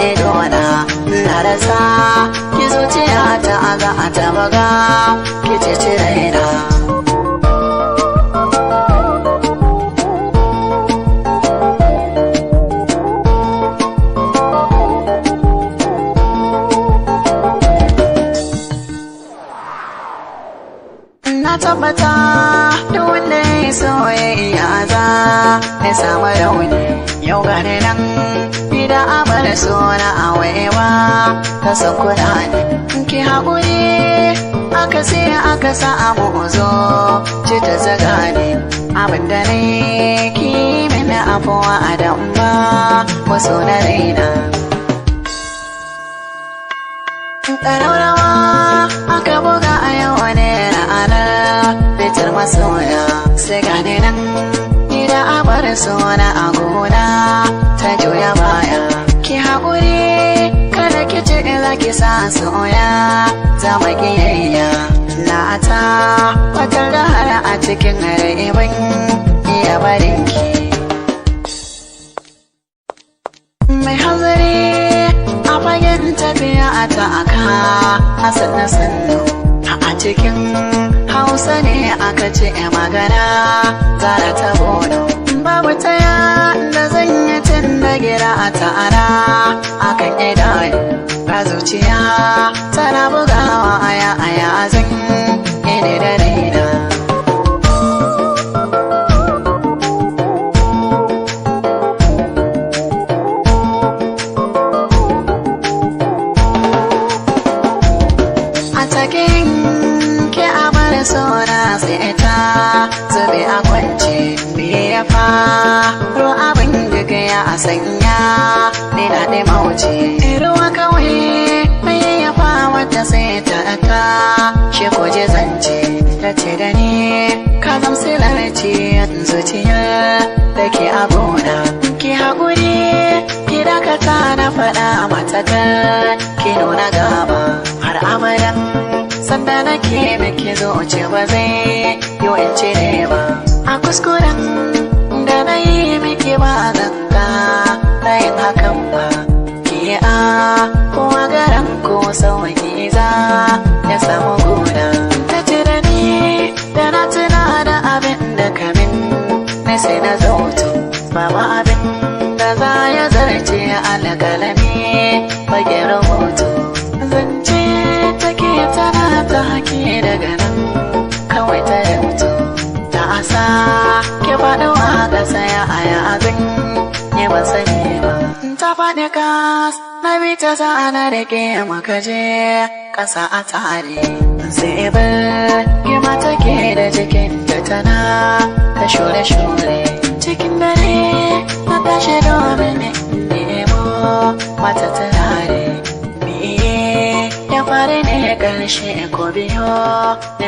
idona na rasa ki zuciya ta za ta buga ki ceci raina. Na tabbata duk wanda ya soyayya za ya samu rauni. Yau gane nan idan abar suna a waiwa ta sakuna ne ki haƙuri aka sai aka samu zo ci ta zaga ne abinda ne ki mini afuwa a damba wasu na raina. Ƙararrawa aka buga a yau ne ranar fitar masoya sai gane nan idan abar suna a gona ta juya baya. Ki haƙuri kada ki ce za ki sa soya zama kiyayya la'ata fatar da har a cikin raibin iya barinki. Mai hanzari a fagen tafiya a ta'aka a sannu a cikin hausa ne aka ce magana zara ta bono babu taya da zan yi tun da gira a ta'ana akan idanu ba zuciya tana bugawa aya zan ine da raina. A takin ke abar sona sai ta zube a kwance biye ya faro abin daga ya sanya ne na ɗai mawuce ruwa kawai mai ya fa wata sai ta shi koje zance ta ce da ni ka zamsilar ce zuciya da ke abuna ki haƙuri ki dakata na faɗa matakar ki nuna gaba har abadan sanda nake miki zuci ba zai yi in cire ba a kuskuren da na yi miki ba zanga na yin hakan ba ki a kowa garan ko sauki za ya samu gona ta ce da ni da na tuna da abin da kamin na sai na zautu babu abin da za ya zarce alƙalami fage rahoto zance take tana ta hake daga nan kawai ta yauto ta asa ke faɗawa ƙasa ya aya azin ya ban sani ba ta faɗi kas na bi ta zana da ke makaje ƙasa a tare sai bar girma take da jikin ta tana ta shure-shure cikin dare na tashi domin nemo mata turare ya fara ne ƙarshe ko biyo ne